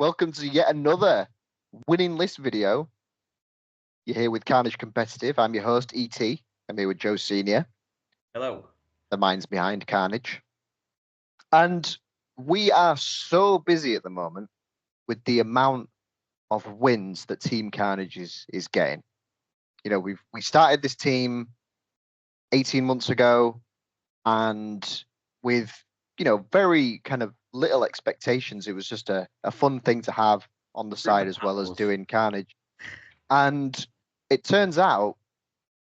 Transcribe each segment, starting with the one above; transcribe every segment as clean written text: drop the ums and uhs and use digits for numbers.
welcome to yet another winning list video. You're here with Carnage Competitive. I'm your host, ET. I'm here with Joe Senior. Hello. The minds behind Carnage. And we are so busy at the moment with the amount of wins that Team Carnage is getting. You know, we started this team 18 months ago, and with, you know, very kind of little expectations. It was just a fun thing to have on the side as well as doing Carnage. And it turns out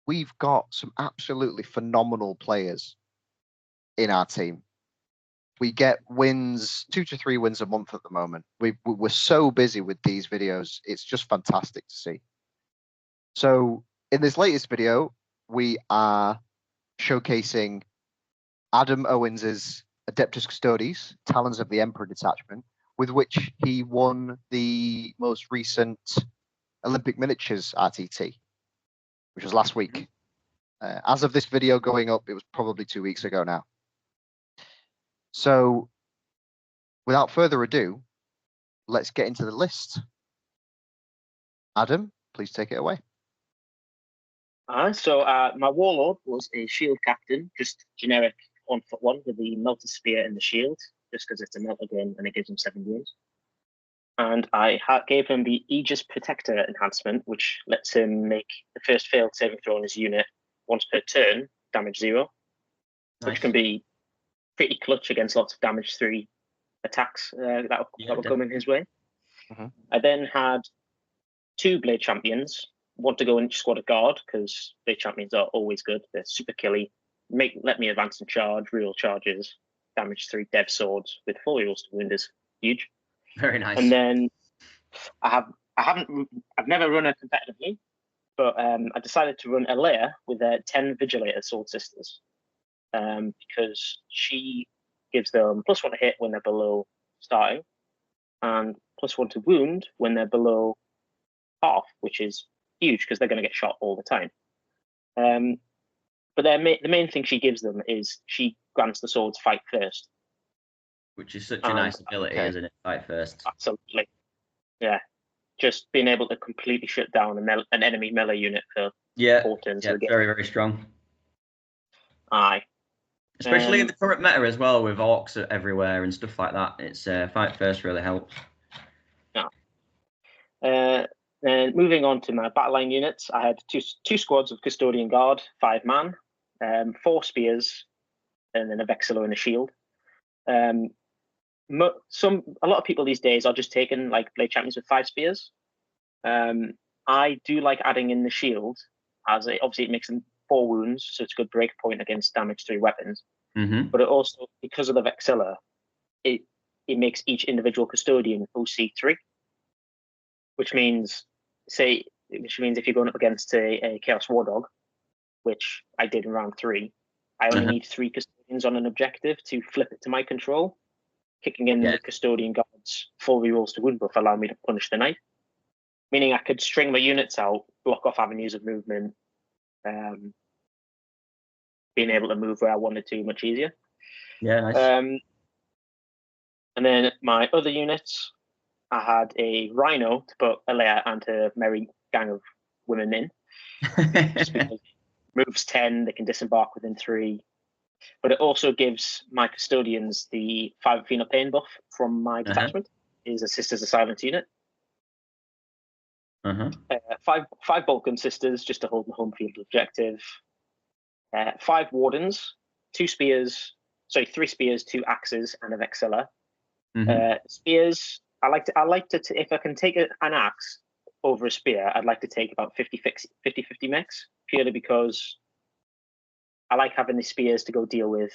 we've got some absolutely phenomenal players in our team. We get wins, 2 to 3 wins a month at the moment. We're so busy with these videos. It's just fantastic to see. So in this latest video, we are showcasing Adam Owens's Adeptus Custodes, Talons of the Emperor detachment, with which he won the most recent Olympic Miniatures RTT, which was last week. As of this video going up, it was probably 2 weeks ago now. So without further ado, let's get into the list. Adam, please take it away. So my Warlord was a shield captain, just generic on foot one with the melted spear and the shield, just because it's a melter gun and it gives him 7 wounds. And I gave him the Aegis Protector enhancement, which lets him make the first failed saving throw on his unit once per turn, damage 0, which can be pretty clutch against lots of damage 3 attacks that will come in his way. I then had 2 Blade Champions, want to go in each squad of guard because Blade Champions are always good. They're super killy. Let me advance and charge, real charges, damage 3 dev swords with full rules to wound is huge. Very nice. And then I've never run her competitively, but I decided to run a layer with 10 Vigilator Sword Sisters because she gives them +1 to hit when they're below starting and +1 to wound when they're below half, which is huge because they're going to get shot all the time. But the main thing she gives them is she grants the swords fight first. Which is such a nice ability, isn't it? Fight first. Absolutely. Yeah. Just being able to completely shut down an enemy melee unit for 4 turns. Yeah, very, very strong. Aye. Especially in the current meta as well, with orcs everywhere and stuff like that. It's fight first really helps. Yeah. Then moving on to my battle line units, I had two squads of Custodian Guard, 5 man, 4 spears, and then a Vexillor and a shield. A lot of people these days are just taking like Blade Champions with 5 spears. I do like adding in the shield, as obviously it makes them 4 wounds, so it's a good break point against damage 3 weapons. But it also, because of the Vexillor, it makes each individual Custodian OC 3, which means if you're going up against a Chaos War Dog, which I did in round 3, I only need 3 Custodians on an objective to flip it to my control. Kicking in the Custodian Guard's full rerolls to wound buff allow me to punish the knight. Meaning I could string my units out, block off avenues of movement, being able to move where I wanted to much easier. Yeah, nice. And then my other units, I had a Rhino to put a layer and a merry gang of women in. Just because it moves 10, they can disembark within 3. But it also gives my Custodians the 5 Phenol Pain buff from my detachment. Is a Sisters of Silence unit. 5 Vulcan Sisters just to hold the home field objective. 5 Wardens, 3 spears, 2 axes, and a Vexillor. Spears, I like to if I can take an axe over a spear, I'd like to take about 50-50 mix, purely because I like having the spears to go deal with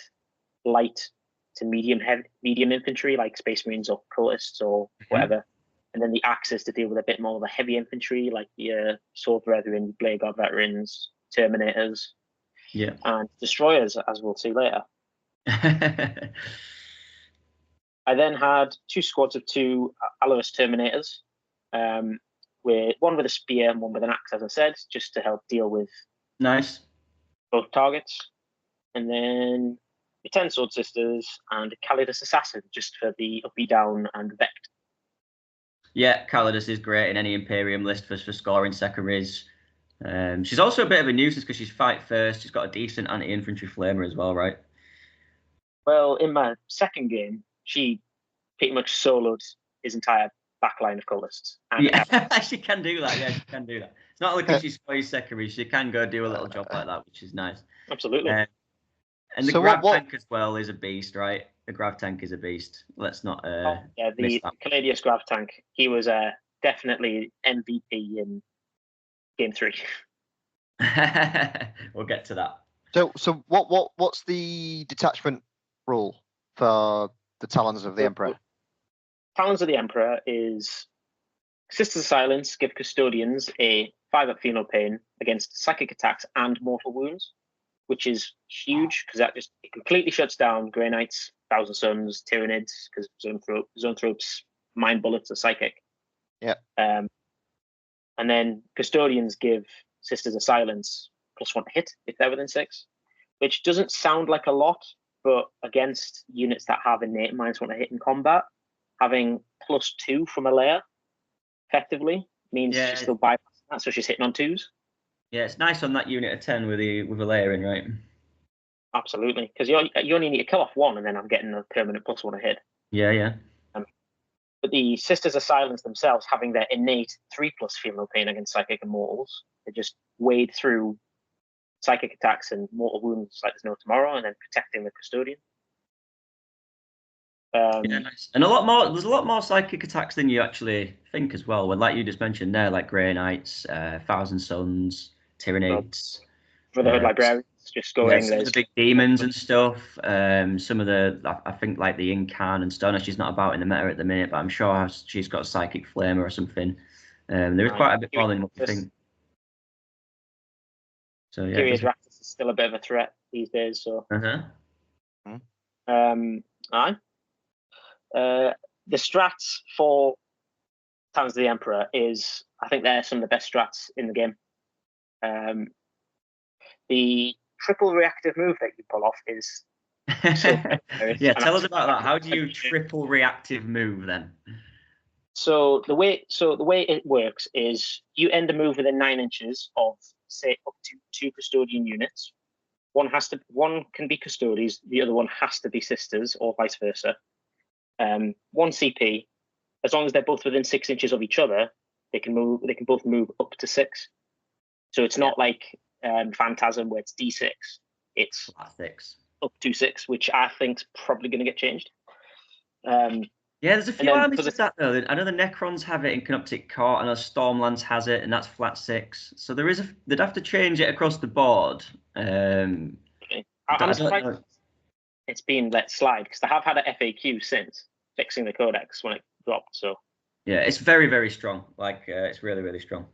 light to medium infantry like Space Marines or cultists or whatever, and then the axes to deal with a bit more of the heavy infantry like your Sword Brethren, Blade Guard veterans, Terminators, and Destroyers, as we'll see later. I then had 2 squads of 2 Alloris Terminators, with one with a spear and one with an axe, as I said, just to help deal with both targets. And then the 10 Sword Sisters and a Calidus Assassin, just for the uppy down and Vect. Yeah, Calidus is great in any Imperium list for scoring secondaries. She's also a bit of a nuisance because she's fight first. She's got a decent anti-infantry flamer as well, right? Well, in my second game, she pretty much soloed his entire backline of cultists. Yeah, she can do that. Yeah, she can do that. It's not only because she scores secondaries, she can go do a little job like that, which is nice. Absolutely. And the grav tank as well is a beast, right? The grav tank is a beast. Let's not. Yeah, the Caladius grav tank. He was definitely MVP in game 3. We'll get to that. So what's the detachment rule for the Talons of the Emperor? Talons of the Emperor is Sisters of Silence give custodians a 5-up female pain against psychic attacks and mortal wounds, which is huge because that just completely shuts down Grey Knights, Thousand Suns, Tyranids, because Zoanthropes, Mind Bullets are psychic. Yeah. And then custodians give Sisters of Silence +1 to hit if they're within 6, which doesn't sound like a lot, but against units that have innate -1 to hit in combat, having +2 from a layer effectively means she's still bypassing that, so she's hitting on 2s. Yeah, it's nice on that unit of 10 with a layer in, right? Absolutely, because you only need to kill off 1, and then I'm getting a permanent +1 to hit. Yeah. But the Sisters of Silence themselves, having their innate 3+ female pain against psychic and mortals, they just wade through psychic attacks and mortal wounds like there's no tomorrow, and then protecting the custodian. Yeah, nice. And there's a lot more psychic attacks than you actually think as well. When, like you just mentioned there, like Grey Knights, Thousand Suns, Tyranids, Brotherhood Librarians, just going. Some of the big demons and stuff. Some of I think like the Incan and Stoner. She's not about in the meta at the minute, but I'm sure she's got a psychic flamer or something. There is quite a bit more than what you think. So yeah, Curious Raptors is still a bit of a threat these days. So. Aye. The strats for Talons of the Emperor I think they're some of the best strats in the game. The triple reactive move that you pull off is yeah, tell us about that. How do you triple reactive move then? So the way it works is you end a move within 9 inches of, say, up to 2 custodian units. One can be custodies, the other one has to be sisters, or vice versa. 1 CP, as long as they're both within 6 inches of each other, they can both move up to 6. So it's not like Phantasm where it's D6. It's 6 up to 6, which I think's probably going to get changed. Yeah, there's a few armies with that though. I know the Necrons have it in Canoptic Court, and Stormlands has it, and that's flat 6. So they'd have to change it across the board. I'm surprised it's been let slide because they have had an FAQ since fixing the codex when it dropped. So yeah, it's very, very strong. Like it's really, really strong.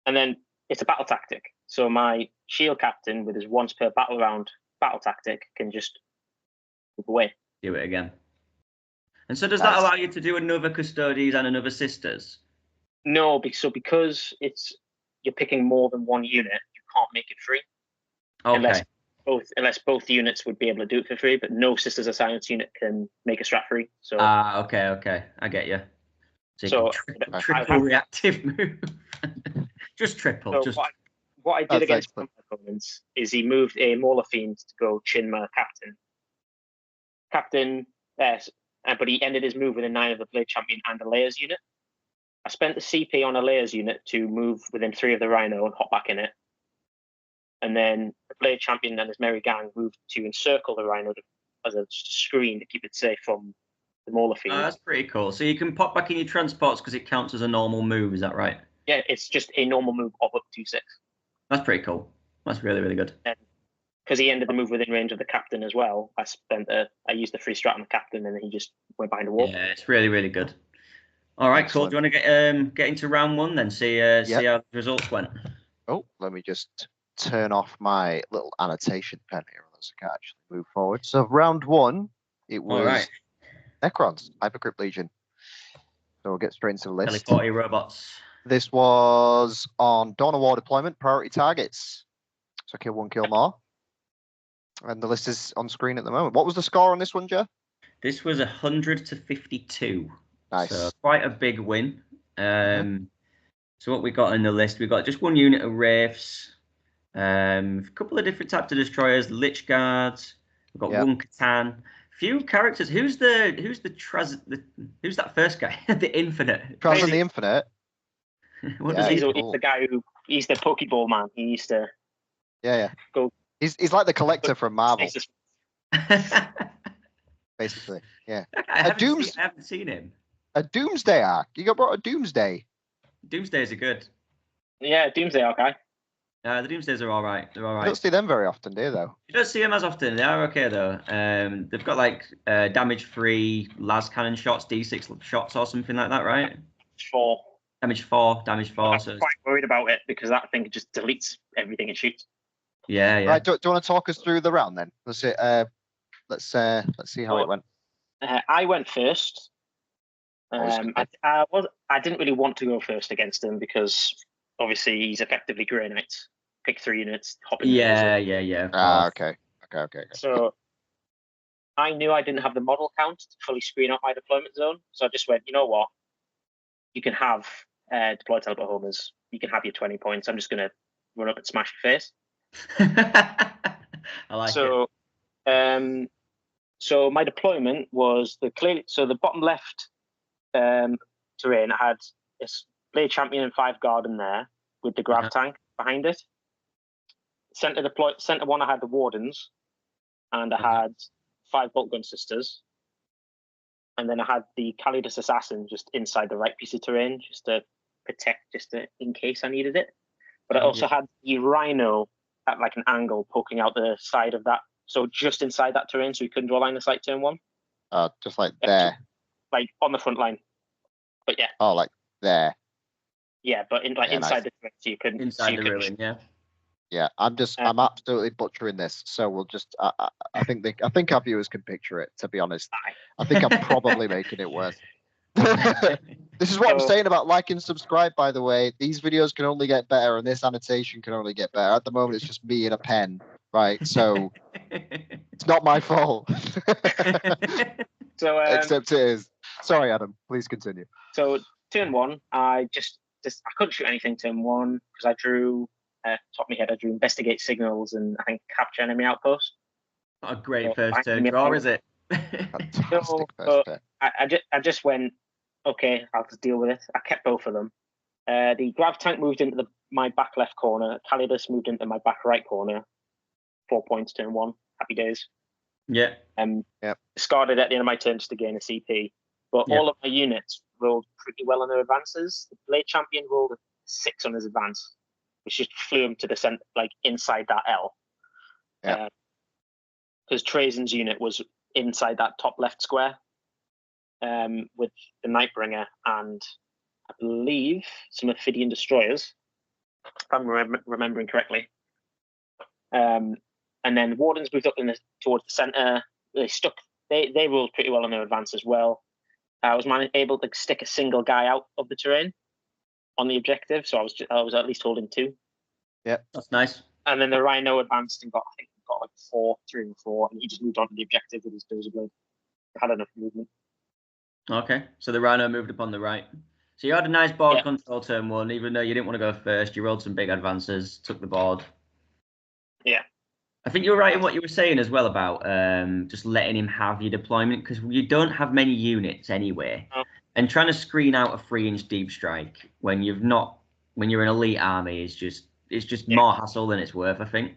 And then it's a battle tactic. So my shield captain with his once per battle round battle tactic can just move away. Do it again. And so does that allow you to do another Custodes and another Sisters? No, because you're picking more than 1 unit, you can't make it free. Okay. Unless both units would be able to do it for free, but no Sisters of Silence unit can make a strat free. So okay, I get you. So triple reactive move. Just triple. So what I did against my opponents is he moved a Mauler Fiend to go chin my captain. But he ended his move within 9 of the Blade Champion and a Layers unit. I spent the CP on a Layers unit to move within 3 of the Rhino and hop back in it. And then the Blade Champion and his merry gang moved to encircle the Rhino as a screen to keep it safe from the Mauler Fiend. That's pretty cool. So you can pop back in your transports because it counts as a normal move, is that right? Yeah, it's just a normal move of up to 6. That's pretty cool. That's really, really good. Because he ended the move within range of the captain as well, I used the free strat on the captain, and then he just went behind the wall. Yeah, it's really, really good. All right, cool. Do you want to get into round 1 then? See how the results went. Oh, let me just turn off my little annotation pen here, so I can actually move forward. So round 1, it was Necrons, Hypercrypt Legion. So we'll get straight into the list. 40 robots. This was on Dawn of War deployment, priority targets. So kill 1, kill more. And the list is on screen at the moment. What was the score on this one, Joe? This was 100 to 52. Nice. So quite a big win. So what we got in the list, we got just one unit of Wraiths, a couple of different types of destroyers, Lich Guards. We've got one Catan. Few characters. Who's that first guy? The Infinite. Trazyn the Infinite. What does he's cool. the guy he's the Pokeball man. He used to go. He's like the collector from Marvel. Basically, yeah. I haven't seen him. A Doomsday Arc. You got brought a Doomsday. Doomsdays are good. Yeah, Doomsday Arc. The Doomsdays are all right. They're all right. You don't see them very often, do you, though? You don't see them as often. They are okay, though. They've got like damage-free las cannon shots, D6 shots or something like that, right? 4. Damage 4. I'm quite worried about it because that thing just deletes everything it shoots. Yeah. Right, do you want to talk us through the round then? Let's see how it went. I went first. I didn't really want to go first against him because obviously he's effectively Grey Knights. Pick 3 units, hop in. Yeah. Okay. So I knew I didn't have the model count to fully screen out my deployment zone, so I just went, you know what? You can have deploy teleport homers. You can have your 20 points. I'm just going to run up and smash your face. I like it. So my deployment was the bottom left terrain. I had this Blade Champion and 5 Guard in there with the Grav tank behind it. Center 1, I had the Wardens, and I had 5 Bolt Gun Sisters, and then I had the Calidus Assassin just inside the right piece of terrain, just to protect, in case I needed it. But I also had the Rhino at like an angle poking out the side of that, so just inside that terrain, so he couldn't draw line of sight turn 1. Just like there. Like on the front line. But yeah. Oh, like there. Yeah, but inside the terrain, so you couldn't. Inside the ruin, yeah. Yeah, I'm absolutely butchering this, so we'll just. I think our viewers can picture it. To be honest, I think I'm probably making it worse. This is what I'm saying about like and subscribe. By the way, these videos can only get better, and this annotation can only get better. At the moment, it's just me and a pen, right? So it's not my fault. So except it is. Sorry, Adam. Please continue. So turn 1, I couldn't shoot anything. Turn 1 because I drew. Top of my head, I drew investigate signals and I think capture enemy outpost. Not a great first turn draw, is it? Fantastic first turn. I just went, okay, I'll just deal with it. I kept both of them. The Grav tank moved into my back left corner. Calidus moved into my back right corner. 4 points, turn 1. Happy days. Yeah. Discarded at the end of my turn just to gain a CP. But all of my units rolled pretty well on their advances. The Blade Champion rolled a 6 on his advance, which just flew him to the center, like inside that L. Yeah. Because Trazyn's unit was inside that top left square with the Nightbringer and I believe some Ophidian Destroyers, if I'm remembering correctly. And then the Wardens moved up towards the center. They rolled pretty well on their advance as well. I was able to stick a single guy out of the terrain on the objective, so I was at least holding 2. Yeah, that's nice. And then the Rhino advanced and got like 3 and 4, and he just moved on to the objective with his Dozer Blade. Had enough movement. Okay, so the Rhino moved up on the right. So you had a nice board control turn 1, even though you didn't want to go first. You rolled some big advances, took the board. Yeah. I think you're right in what you were saying as well about just letting him have your deployment, because you don't have many units anyway. Oh. And trying to screen out a 3-inch deep strike when you're an elite army is just more hassle than it's worth, I think.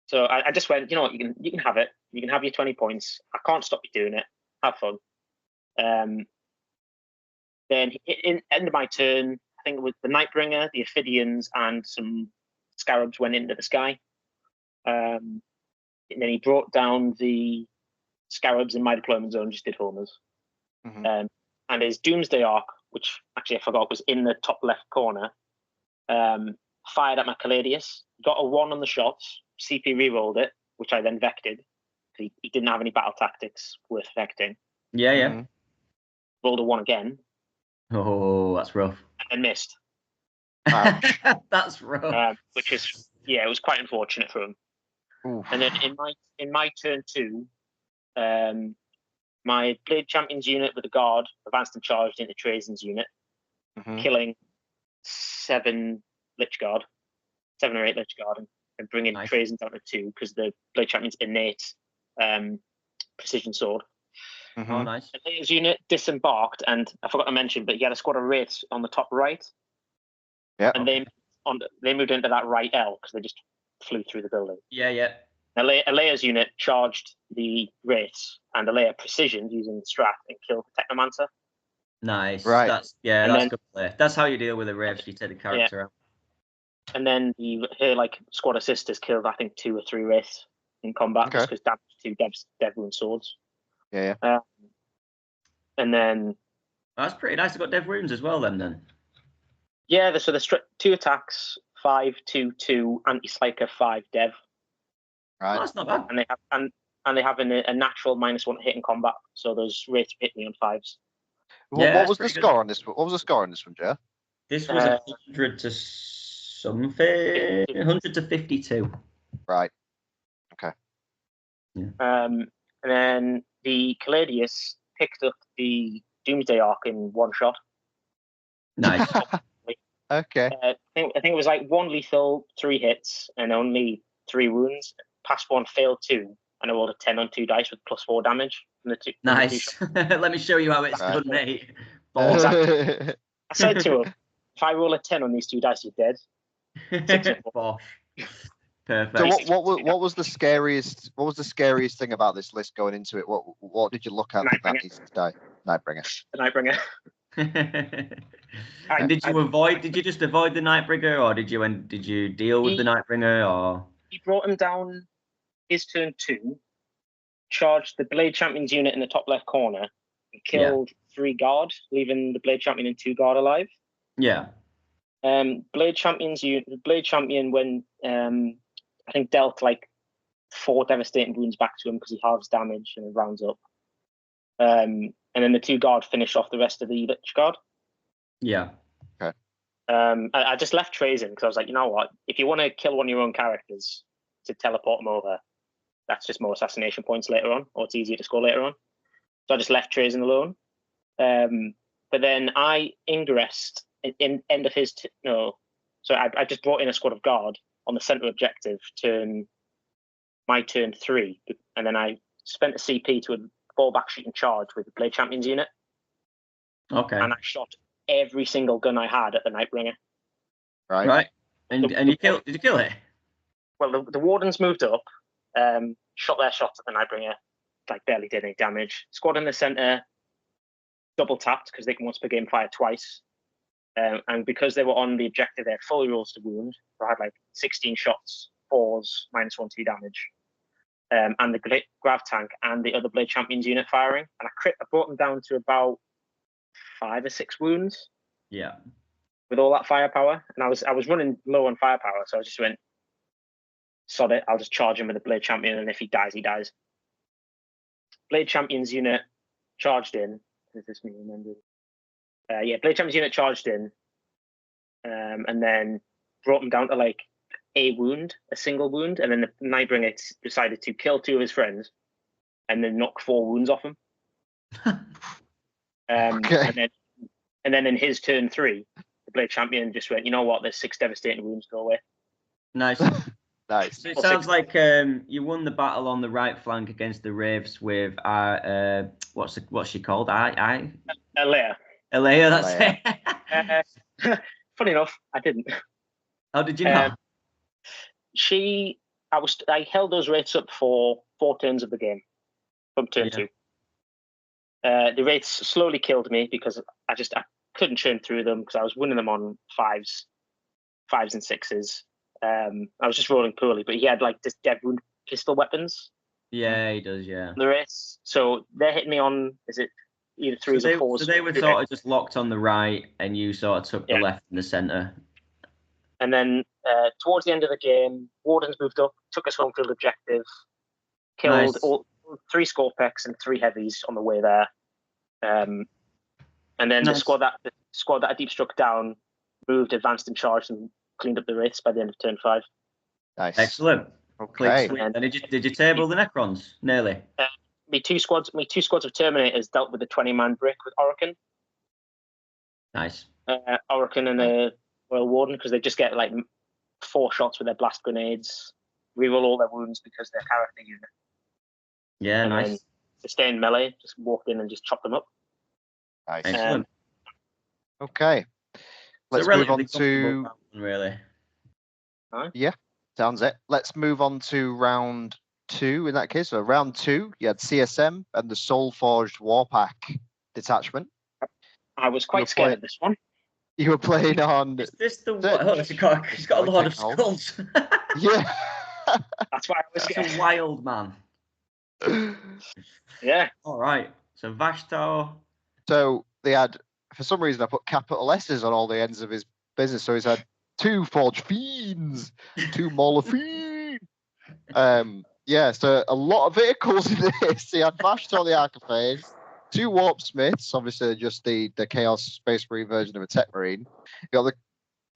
So I just went, you know what, you can have it. You can have your 20 points. I can't stop you doing it. Have fun. Then in end of my turn, I think it was the Nightbringer, the Ophidians, and some Scarabs went into the sky. And then he brought down the Scarabs in my deployment zone, just did homers. Mm-hmm. And his Doomsday Arc, which actually I forgot was in the top left corner, fired at my Caladius, got a 1 on the shots, CP rerolled it, which I then vected. He didn't have any battle tactics worth vecting. Yeah. Mm-hmm. Rolled a 1 again. Oh, that's rough. And missed. That's rough. Which is, it was quite unfortunate for him. Oof. And then in my turn 2, my Blade Champions unit with the Guard advanced and charged into Trazyn's unit. killing 7 or 8 Lich Guard, and bringing Trazen down to 2 because the Blade Champion's innate precision sword. Oh, nice. And his unit disembarked, and I forgot to mention, but he had a squad of wraiths on the top right. Yeah. And they moved into that right L because they just flew through the building. Yeah. Alea's unit charged the wraiths, and Alea precisioned using the strat and killed the Technomancer. Nice. Right. That's good play. That's how you deal with the wraiths. You take the character out. And then her squad of sisters killed, I think, 2 or 3 wraiths in combat just because damage 2 dev wound swords. Yeah. And then that's pretty nice. I've got dev wounds as well. Then. Yeah, so the 2 attacks, 5/2/2, anti-psyker 5 dev. Right. Oh, that's not bad. And they have a natural -1 hit in combat. So those wraiths hit me on 5s. What was the score on this? What was the score on this one, Joe? This was 100 to something. 100 to 52. Right. Okay. Yeah. And then the Caladius picked up the Doomsday Arc in 1 shot. Nice. Okay. I think it was 1 lethal, 3 hits, and only 3 wounds. Passed 1, failed 2, and I rolled a 10 on 2 dice with +4 damage. Nice. Let me show you how it's done, mate. Exactly. I said to him, if I roll a 10 on these 2 dice, you're dead. Bosh. Perfect. So what was the scariest? What was the scariest thing about this list going into it? What did you look at that needs to die? Nightbringer. The Nightbringer. And did you just avoid the Nightbringer, or did you deal with the Nightbringer, or he brought him down his turn 2, charged the Blade Champion's unit in the top left corner, and killed 3 guard, leaving the Blade Champion and 2 guard alive. Yeah. Blade Champion when I think dealt 4 devastating wounds back to him because he halves damage and it rounds up. And then the 2 guard finished off the rest of the Lich Guard. Yeah. Okay. I just left Trazen because I was like, you know what? If you want to kill one of your own characters to teleport them over, that's just more assassination points later on, or it's easier to score later on. So I just left Trazen alone. But then I ingressed in end of his so I just brought in a squad of guard on the center objective my turn 3, and then I spent a CP to a fallback sheet and charge with the Blade Champion's unit. Okay. And I shot every single gun I had at the Nightbringer. Right. And did you kill it? Well, the Wardens moved up, shot their shots at the Nightbringer, barely did any damage. Squad in the center double tapped because they can once per game fire twice. And because they were on the objective, they had fully rolls to wound. So I had 16 shots, 4s, -1/2 damage. And the Grav Tank and the other Blade Champion's unit firing. And I brought them down to about 5 or 6 wounds. Yeah. With all that firepower. And I was running low on firepower, so I just went, sod it, I'll just charge him with the Blade Champion, and if he dies, he dies. Blade Champion's unit charged in. Is this me remembering? Blade Champion's unit charged in, and then brought him down to a single wound, and then the Nightbringer decided to kill 2 of his friends, and then knock 4 wounds off him. Okay. And then in his turn 3, the Blade Champion just went, you know what? There's 6 devastating wounds. Go away. Nice. Nice. So it sounds like you won the battle on the right flank against the Wraiths with what's she called? Alea. Alea, that's it. Funny enough, I didn't. How did you not? I held those Wraiths up for 4 turns of the game from turn 2. The Wraiths slowly killed me because I couldn't churn through them because I was winning them on 5s and 6s. I was just rolling poorly, but he had this dead wound pistol weapons. Yeah, he does. Yeah. The Wraiths, so they're hitting me on either 3s or 4s. So they were sort of just locked on the right, and you sort of took the left and the center. And then towards the end of the game, Wardens moved up, took us home field objective, killed all 3 Scorpex and 3 heavies on the way there. And then the squad that I deep struck down moved, advanced, and charged, and cleaned up the Wraiths by the end of turn 5. Nice, excellent. Okay. And did you table the Necrons nearly? Me two squads of Terminators dealt with the 20-man brick with Orokin. Nice. Orokin and a Royal Warden, because they just get like 4 shots with their blast grenades, reroll all their wounds because they're character unit. Yeah, and nice. Then sustain melee, just walk in and just chop them up. Nice. Excellent. Okay. Let's move on to really. Yeah, sounds it. Let's move on to round 2 in that case. So round 2, you had CSM and the Soul Forged Warpack detachment. I was quite scared of this one. You were playing on. Is this the one? Oh, he's got a lot of skulls. Yeah. That's why I was scared. It's a wild man. Yeah. All right. So Vashtor. So they had, for some reason, I put capital S's on all the ends of his business. So he's had 2 Forged Fiends, 2 Mauler Fiends. Yeah, so a lot of vehicles in this. He had Vashtor the Archphage, 2 Warp Smiths, obviously just the Chaos Space Marine version of a Tech Marine. You got the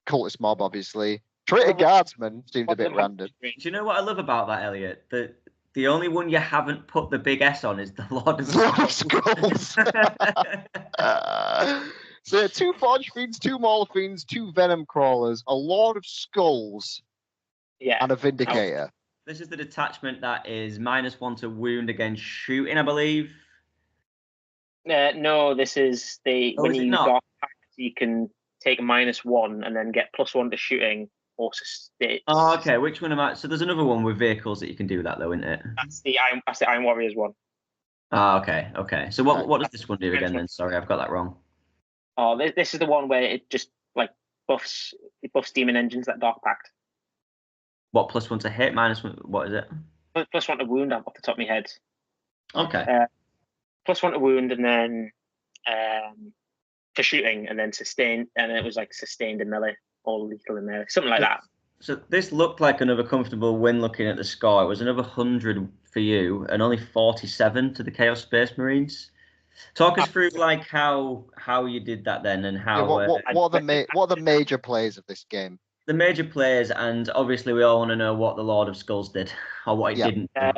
Cultist Mob, obviously. Traitor Guardsman seemed a bit random. Do you know what I love about that, Elliot? The only one you haven't put the big S on is the Lord of Skulls. So 2 Forge Fiends, 2 Mauler Fiends, 2 Venom Crawlers, a Lord of Skulls, and a Vindicator. This is the detachment that is -1 to wound against shooting, I believe. No, this is when you Dark Pact, you can take -1 and then get +1 to shooting or sustain. Oh, okay. Which one am I? So there's another one with vehicles that you can do that though, isn't it? That's the Iron Warriors one. Ah, okay, okay. So what does this one do again then? Sorry, I've got that wrong. Oh, this is the one where it just like buffs demon engines, that Dark Pact. What, +1 to hit, -1? What is it? +1 to wound off the top of my head. Okay. +1 to wound, and then for shooting, and then sustain, and it was like sustained in melee, all lethal in melee, something like that. So this looked like another comfortable win looking at the score. It was another 100 for you and only 47 to the Chaos Space Marines. Talk us through like how you did that then, and how what are the major plays of this game? The major plays, and obviously we all want to know what the Lord of Skulls did or what he didn't do.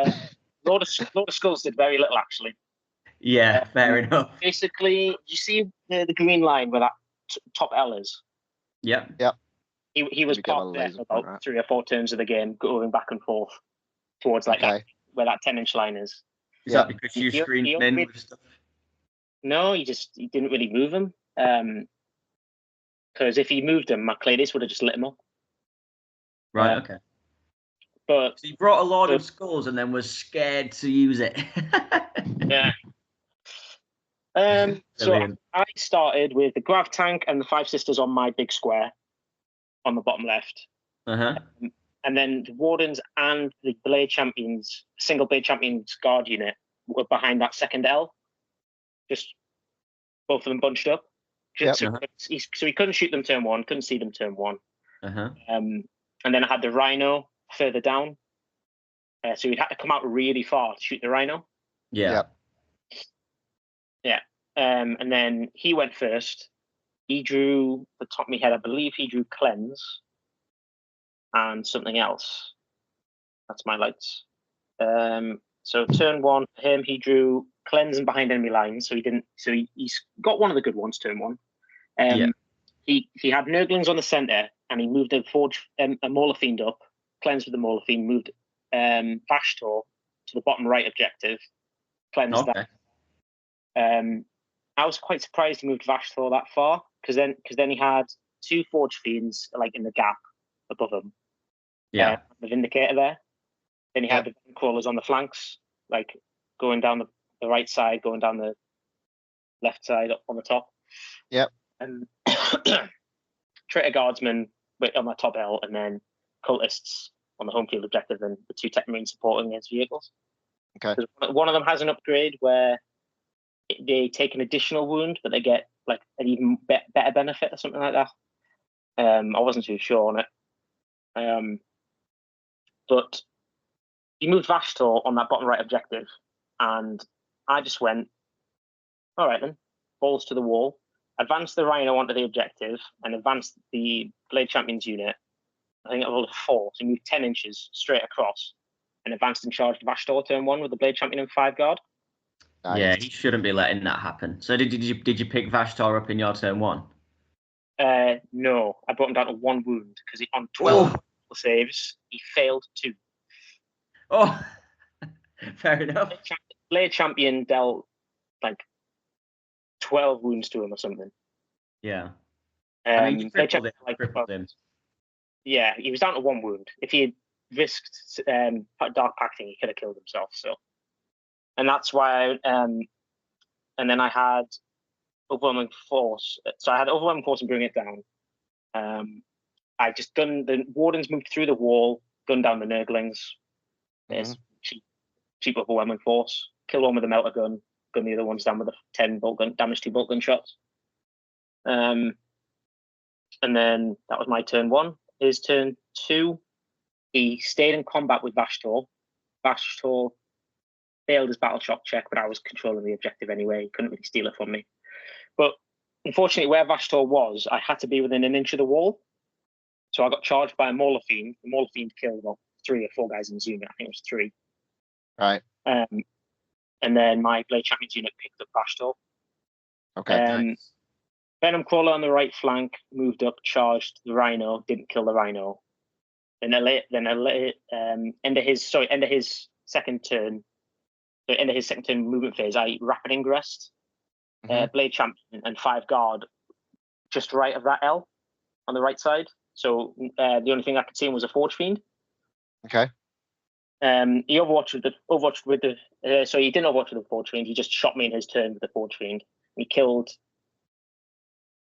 Lord of Skulls did very little actually. Yeah, fair enough. Basically, you see the green line where that top L is? Yep. Yep. He was parked there for about 3 or 4 turns of the game, going back and forth towards like that, where that 10-inch line is. Is that because you screened him in with stuff? No, he didn't really move him. Because if he moved him, Macladis would have just lit him up. Right, okay. But so he brought a Lord of Skulls and then was scared to use it. Yeah. So I started with the Grav Tank and the 5 Sisters on my big square on the bottom left. Uh-huh. And then the Wardens and the Blade Champions, Single Blade Champions Guard unit were behind that second L. Just both of them bunched up. Yep. So he couldn't shoot them turn 1, couldn't see them turn 1. Uh-huh. And then I had the Rhino further down. So he'd had to come out really far to shoot the Rhino. Yeah. Yeah. And then he went first. He drew, the top of my head, I believe he drew Cleanse and something else. That's my lights. So turn 1 for him, he drew Cleanse and behind enemy lines. So he's got one of the good ones turn 1. He had Nurglings on the center, and he moved a Mauler Fiend up, Cleanse with the Mauler Fiend, moved Vashtor to the bottom right objective, cleansed that. I was quite surprised he moved Vashtor that far, because then he had 2 Forge Fiends like in the gap above him. Yeah. The Vindicator there. Then he had the Crawlers on the flanks, like going down the right side, going down the left side up on the top. Yep. And Traitor Guardsmen on the top L, and then Cultists on the home field objective, and the 2 Tech Marines supporting against vehicles. Okay. One of them has an upgrade where they take an additional wound, but they get like an even better benefit or something like that. I wasn't too sure on it. But he moved Vashtor on that bottom right objective, and I just went, all right then, balls to the wall, advanced the Rhino onto the objective, and advanced the Blade Champions unit. I think it rolled a 4, so he moved 10 inches straight across, and advanced and charged Vashtor turn 1 with the Blade Champion and 5 guard. Nice. Yeah, he shouldn't be letting that happen. So did you pick Vashtor up in your turn 1? No, I brought him down to 1 wound because on 12 saves, he failed 2. Oh, fair enough. Blade Champion dealt like 12 wounds to him or something. Yeah. I mean, you crippled him. Yeah, he was down to 1 wound. If he had risked Dark Pacting, he could have killed himself. So, and that's why. And then I had Overwhelming Force. So I had Overwhelming Force and bring it down. I just gunned the Wardens, moved through the wall, gunned down the Nurglings. There's cheap Overwhelming Force. Kill one with a melter gun, gun the other ones down with a 10 bolt gun, damage 2 bolt gun shots. And then that was my turn 1. His turn 2, he stayed in combat with Vashtor. Vashtor failed his battle shock check, but I was controlling the objective anyway. He couldn't really steal it from me. But unfortunately, where Vashtor was, I had to be within an inch of the wall. So I got charged by a Mauler Fiend. The Mauler Fiend killed about 3 or 4 guys in his unit. I think it was 3. Right. And then my Blade Champions unit picked up Vashtor. Okay. Nice. Venom Crawler on the right flank moved up, charged the Rhino, didn't kill the Rhino. Then end of his second turn, so end of his second turn movement phase, I rapid ingressed Blade Champion and 5 guard just right of that L on the right side. So the only thing I could see him was a Forge Fiend. Okay. He overwatched with the so he didn't overwatch with the Forge Fiend. He just shot me in his turn with the Forge Fiend. He killed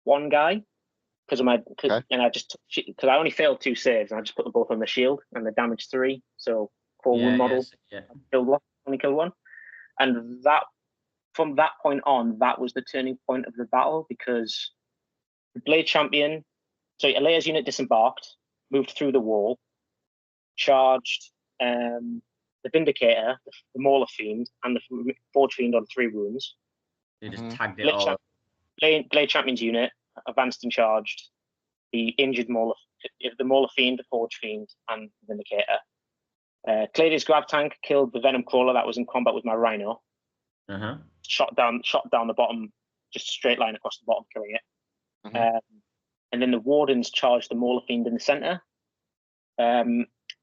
1 guy because of my and I only failed 2 saves and I just put them both on the shield and the damage 3. So 4 wound model. Killed 1, only killed 1. And that from that point on, that was the turning point of the battle because the Blade Champion, so Alea's unit disembarked, moved through the wall, charged the Vindicator, the Mauler Fiend, and the Forge Fiend on 3 wounds. They just tagged it all up. Blade Champion's unit advanced and charged the injured Mauler Fiend, the Forge Fiend, and the Vindicator. Cleared his grab tank, killed the Venom Crawler that was in combat with my Rhino. Shot down the bottom, just a straight line across the bottom, killing it. And then the Wardens charged the Mauler Fiend in the center.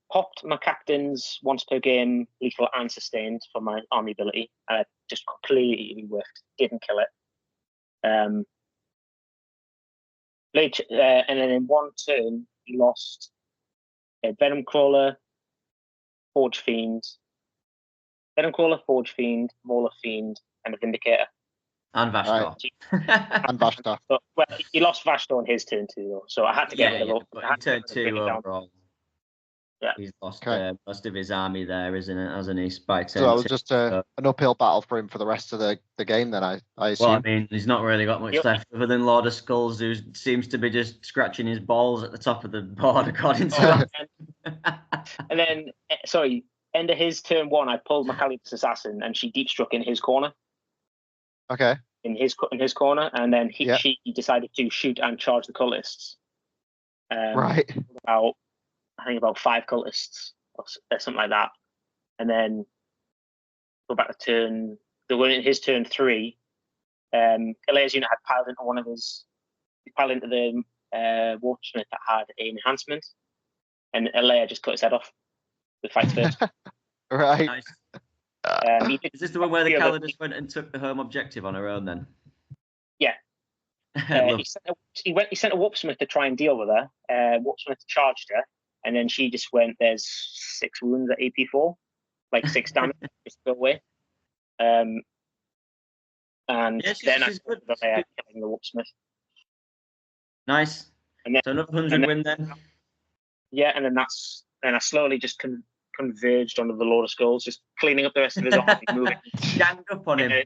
Popped my captains once per game, lethal and sustained for my army ability. Just completely whiffed, didn't kill it. And then in 1 turn, he lost a Venom Crawler, Forge Fiend, Mauler Fiend, and a Vindicator. And Vashtor. And Vashtor. But, well, he lost Vashtor in his turn 2, though, so I had to get rid of him. But in turn 2 overall. Yeah. He's lost most of his army there, isn't it? Hasn't he? By turn so that was just an uphill battle for him for the rest of the game, then, I assume. Well, I mean, he's not really got much left other than Lord of Skulls, who seems to be just scratching his balls at the top of the board, according to And then, end of his turn 1, I pulled my Calibus Assassin, and she deep struck in his corner. Okay. In his corner, and then she decided to shoot and charge the cultists. Right. I think about 5 cultists or something like that, and then go back to turn. In his turn 3, Alea's unit had piled into the Watersmith that had an enhancement, and Alea just cut his head off. The fight first. Right. Nice. Is this the one where the Calidus went and took the home objective on her own then? Yeah. He sent a Warpsmith to try and deal with her. Warpsmith charged her, and then she just went, there's 6 wounds at AP4, like 6 damage, just go away. And then I killing the Warpsmith. Nice. And then, so another 100 win then? Yeah, and then I slowly just converged onto the Lord of Skulls, just cleaning up the rest of his army, moving. Ganged up on him.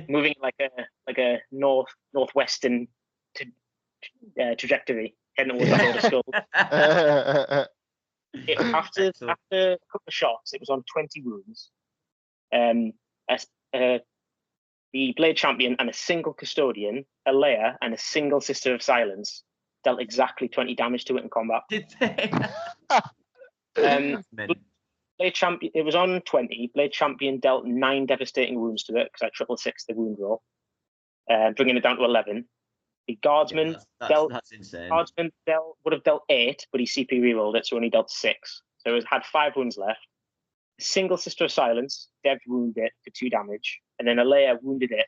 Moving like a northwestern trajectory, heading towards the Lord of Skulls. After a couple of shots, it was on 20 wounds. The Blade Champion and a single Custodian, Alea, and a single Sister of Silence dealt exactly 20 damage to it in combat. Did they? Blade Champion, it was on 20. Blade Champion dealt 9 devastating wounds to it because I 666 the wound roll, bringing it down to 11. The Guardsman that's insane. Guardsman would have dealt 8, but he CP rerolled it, so only dealt 6. So it had 5 wounds left. Single Sister of Silence, Dev wounded it for 2 damage, and then Alea wounded it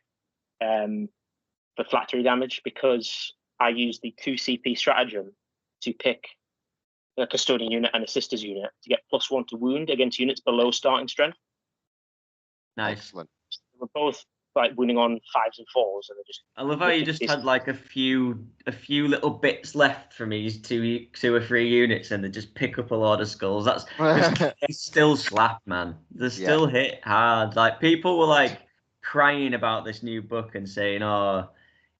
for flat 3 damage because I used the 2 CP stratagem to pick a Custodian unit and a Sisters unit to get +1 to wound against units below starting strength. Nice. Excellent. We're both like winning on 5s and 4s, and I love how you just had like a few little bits left from these 2 or 3 units, and they just pick up a lot of skulls. That's they still slap, man. They still hit hard. Like people were like crying about this new book and saying, "Oh,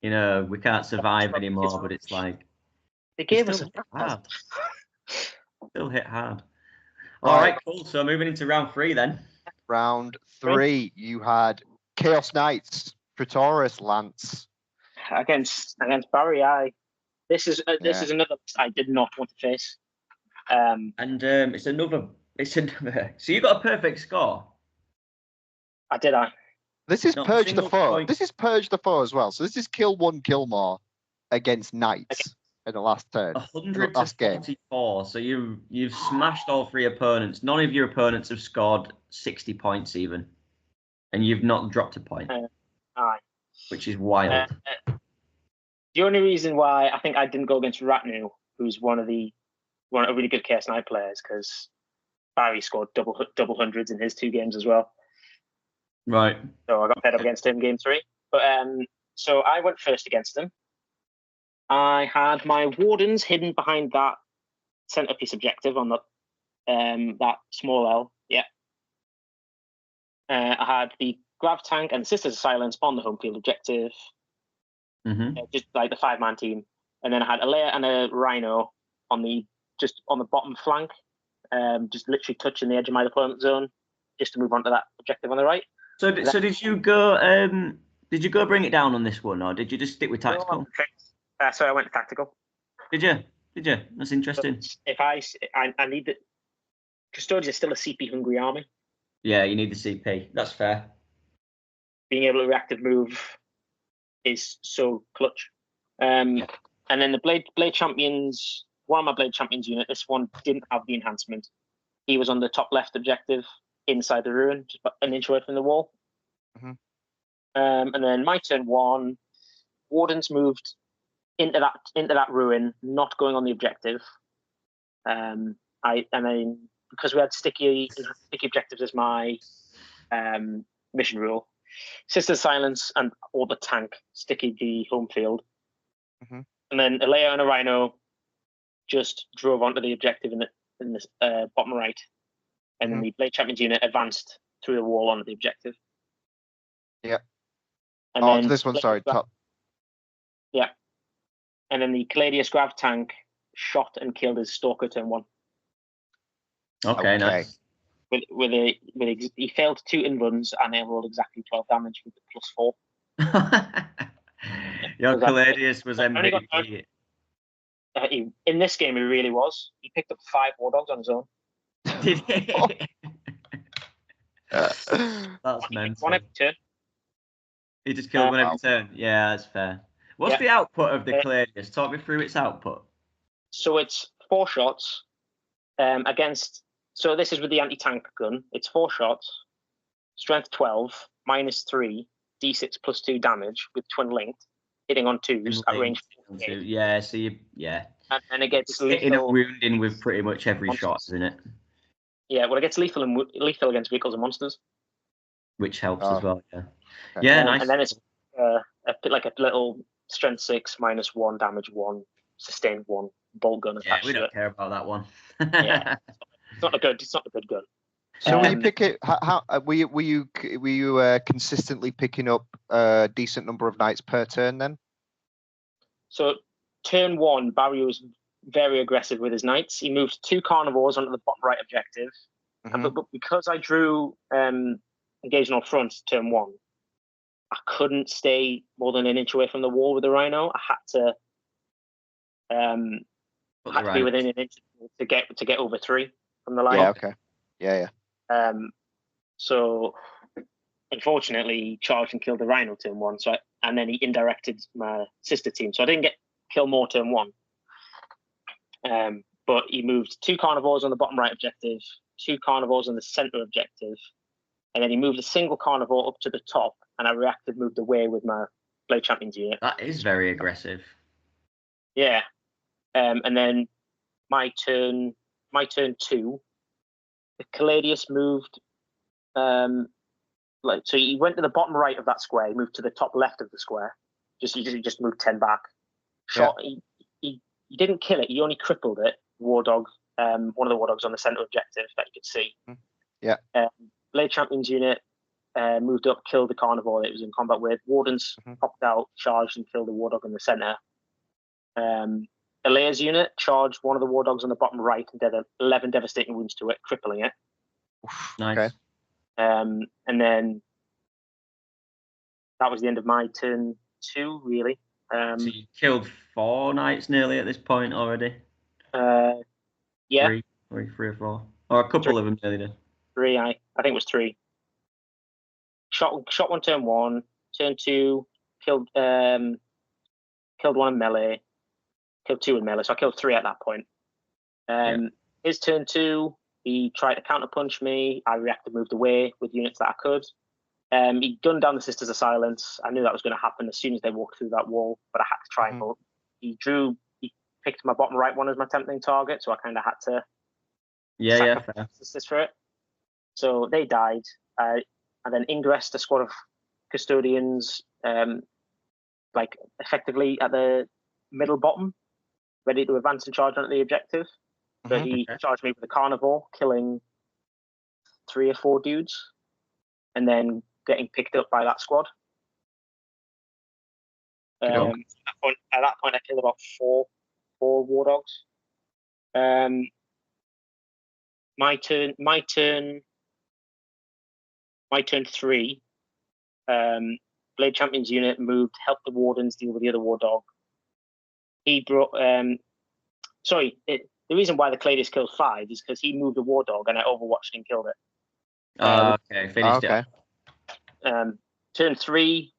you know, we can't survive anymore." But it's like they gave us hard. Still hit hard. All right, cool. So moving into round 3 then. Round 3, you had Chaos Knights, Praetorius Lance against Barry. This is another list I did not want to face. It's another. So you got a perfect score. I did. This is Purge the Foe. Point. This is Purge the Foe as well. So this is kill 1, kill more against Knights in the last turn. 100 to 44. So you've smashed all 3 opponents. None of your opponents have scored 60 points even, and you've not dropped a point. Which is wild. The only reason why I think I didn't go against Ratnu, who's one of really good Chaos Knight players, because Barry scored double hundreds in his 2 games as well. Right. So I got paired up against him game 3. But so I went first against him. I had my Wardens hidden behind that centerpiece objective on the that small L. Yeah. I had the Grav Tank and Sisters of Silence on the home field objective. Just like the 5-man team. And then I had a Alea and a Rhino on the bottom flank, just literally touching the edge of my deployment zone, just to move on to that objective on the right. So did you go bring it down on this one, or did you just stick with tactical? So I went to tactical. Did you? That's interesting. So if I need the Custodians is still a CP hungry army. Yeah, you need the CP. That's fair. Being able to reactive move is so clutch. And then the Blade Champions, one of my Blade Champions unit, this one didn't have the enhancement. He was on the top left objective inside the ruin, just an inch away from the wall. And then my turn 1, Wardens moved into that ruin, not going on the objective. And then because we had sticky objectives as my mission rule, Sister Silence or the tank sticky the home field. And then Alea and a Rhino just drove onto the objective in the bottom right. And then the Blade Champions unit advanced through the wall onto the objective. Yeah. And then this one, sorry, top. Yeah. And then the Caladius Grav Tank shot and killed his Stalker turn 1. Okay, nice. He failed 2 in-runs and they rolled exactly 12 damage with the +4. Your Caladius was MVP. In this game, he really was. He picked up 5 War Dogs on his own. Did he? That's mental. One every turn. He just killed one every turn. Yeah, that's fair. What's the output of the Caladius? Talk me through its output. So it's 4 shots against. So this is with the anti-tank gun. It's 4 shots, strength 12, -3, d6 +2 damage with twin linked, hitting on 2s at range 4. Yeah, so and it gets hitting lethal, and wounding with pretty much every shot, isn't it? Yeah, well, it gets lethal against vehicles and monsters, which helps as well. Yeah, yeah, nice. And then it's like a little strength 6, -1, damage 1, sustained 1 bolt gun. Yeah, we don't care about that one. Yeah, it's not a good gun. So when you pick it, how were you consistently picking up a decent number of knights per turn then? So turn 1, Barry was very aggressive with his knights. He moved 2 carnivores onto the bottom right objective, but because I drew engaging on front turn 1, I couldn't stay more than an inch away from the wall with the Rhino. I had to be within an inch to get over 3 from the line. Yeah. Okay. Yeah. So unfortunately, he charged and killed the Rhino turn 1. And then he indirected my sister team. So I didn't get kill more turn 1. But he moved 2 carnivores on the bottom right objective, 2 carnivores on the center objective, and then he moved a single carnivore up to the top, and I reacted, moved away with my Blade Champions unit. That is very aggressive. Yeah. And then my turn 2, the Caladius moved, so he went to the bottom right of that square, he moved to the top left of the square. He just moved 10 back. Shot. Yeah. He didn't kill it. He only crippled it. War Dog, one of the War Dogs on the center objective that you could see. Yeah. Blade Champions unit moved up, killed the carnivore that it was in combat with. Wardens popped out, charged, and killed the War Dog in the center. Alea's unit charged one of the War Dogs on the bottom right and did 11 devastating wounds to it, crippling it. Nice. Okay. And then that was the end of my turn 2, really. So you killed 4 knights nearly at this point already? Yeah. 3 or 4. Or a couple of them nearly did. 3, I think it was 3. Shot 1 turn 1. Turn 2, killed 1 in melee. Killed 2 in melee, so I killed 3 at that point. His turn 2, he tried to counterpunch me. I reacted, moved away with units that I could. He gunned down the Sisters of Silence. I knew that was going to happen as soon as they walked through that wall, but I had to try and vote. He picked my bottom right one as my tempting target, so I kind of had to fair. Sisters for it. So they died. I then ingressed a squad of custodians, effectively at the middle bottom, ready to advance and charge onto the objective. But he charged me with a carnivore, killing 3 or 4 dudes, and then getting picked up by that squad. At that point, I killed about 4 War Dogs. My turn 3. Blade Champions unit moved, helped the Wardens deal with the other War Dog. He brought. The reason why the Cladius killed 5 is because he moved a War Dog and I overwatched and killed it. Finished it. Turn 3,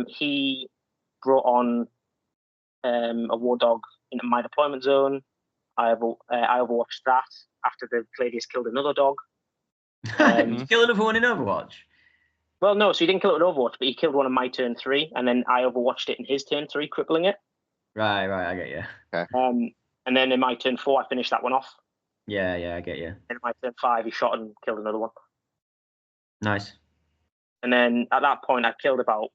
he brought on a War Dog into my deployment zone. I overwatched that after the Cladius killed another dog. Did you kill another one in Overwatch? Well, no, so he didn't kill it in Overwatch, but he killed one in my turn 3, and then I overwatched it in his turn 3, crippling it. Right, I get you. Okay. And then in my turn 4, I finished that one off. Yeah, I get you. And in my turn 5, he shot and killed another one. Nice. And then at that point, I killed about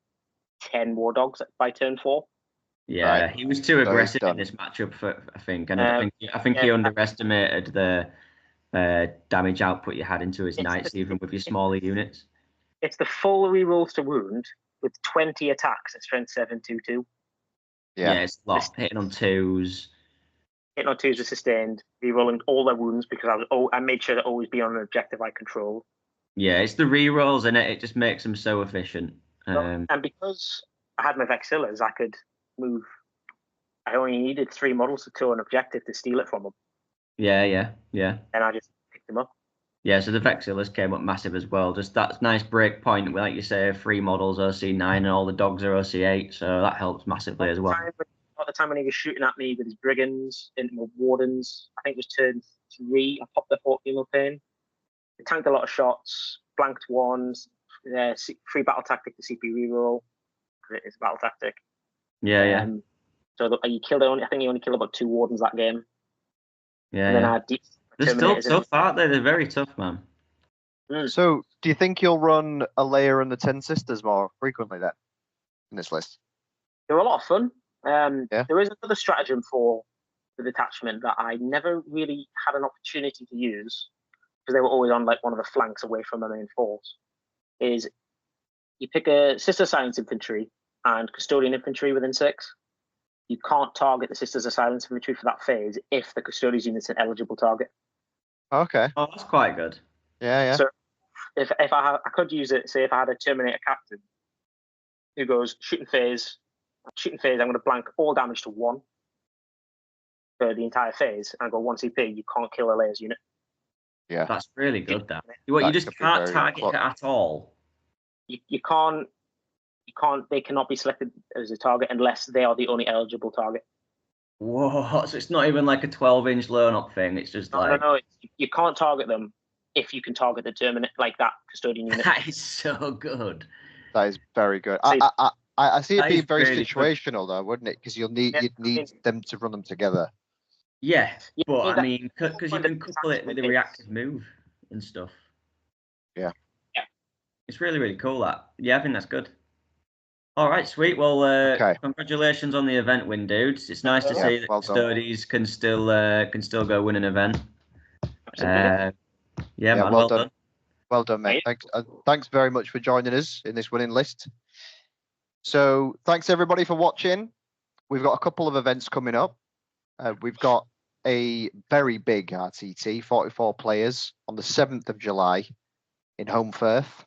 10 War Dogs by turn 4. Yeah, right. He was too aggressive in this matchup, I think. And I think he underestimated the damage output you had into his knights, even with your smaller units. It's the full rerolls to wound with 20 attacks at strength 7, 2/2. Yeah, it's a lot. Hitting on 2s. Hitting on 2s was sustained. Rerolling all their wounds because I made sure to always be on an objective I controlled. Yeah, it's the rerolls, and it just makes them so efficient. And because I had my Vexillas, I could move. I only needed 3 models to an objective to steal it from them. Yeah. And I just picked them up. Yeah, so the Vexillas came up massive as well. Just that nice break point, like you say, 3 models OC9 and all the dogs are OC8, so that helps massively as well. At the time when he was shooting at me with his brigands into my wardens, I think it was turn 3, I popped the 14 pain. It tanked a lot of shots, blanked 1s, free battle tactic to CP reroll. It's a battle tactic. Yeah. So he killed I think he only killed about 2 wardens that game. Yeah. And then I had they're still tough, aren't they? They're very tough, man. So, do you think you'll run Alea and the 10 Sisters more frequently then in this list? They're a lot of fun. There is another stratagem for the detachment that I never really had an opportunity to use because they were always on like one of the flanks away from the main force. Is you pick a Sister Silence Infantry and Custodian Infantry within 6. You can't target the Sisters of Silence Infantry for that phase if the Custodian's unit's an eligible target. Okay. Oh, that's quite good. Yeah. So if I could use it, say if I had a Terminator captain who goes shooting phase, I'm going to blank all damage to 1 for the entire phase and go 1 CP. You can't kill a layers unit. Yeah, that's really good. You just can't target it at all. you can't. They cannot be selected as a target unless they are the only eligible target. Whoa! So it's not even like a 12-inch loan-up thing. It's just like no. You can't target them if you can target the terminate like that custodian unit. That is so good. That is very good. So I see it being very really situational, though, wouldn't it? Because you'd need them to run them together. Yeah, but I mean, because you can couple it with a reactive move and stuff. Yeah. It's really, really cool. That. Yeah, I think that's good. All right, sweet. Well, congratulations on the event win, dudes. It's nice to see that Custodes can still go win an event. Yeah, man, well done. Well done, mate. Thanks very much for joining us in this winning list. So thanks everybody for watching. We've got a couple of events coming up. We've got a very big RTT, 44 players, on the 7th of July in Holmfirth.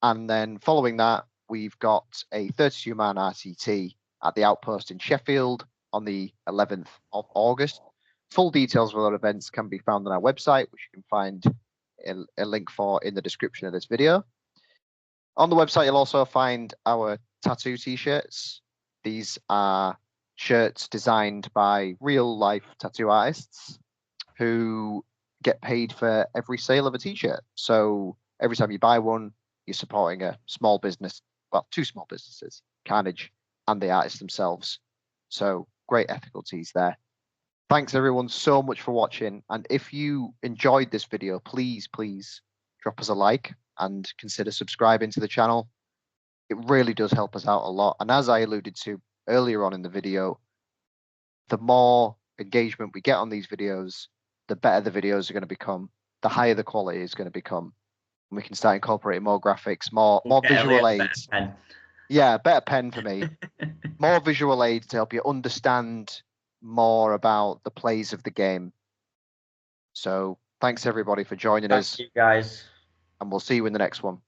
And then following that, we've got a 32-man RTT at the Outpost in Sheffield on the 11th of August. Full details of our events can be found on our website, which you can find a link for in the description of this video. On the website, you'll also find our tattoo t-shirts. These are shirts designed by real-life tattoo artists who get paid for every sale of a t-shirt. So every time you buy one, you're supporting a small business, well, two small businesses, Carnage and the artists themselves. So great ethical tees there. Thanks everyone so much for watching. And if you enjoyed this video, please drop us a like and consider subscribing to the channel. It really does help us out a lot. And as I alluded to earlier on in the video, the more engagement we get on these videos, the better the videos are going to become, the higher the quality is going to become. And we can start incorporating more graphics, more visual aids. Yeah, better pen for me. More visual aids to help you understand more about the plays of the game. So thanks everybody for joining us. Thank you guys. And we'll see you in the next one.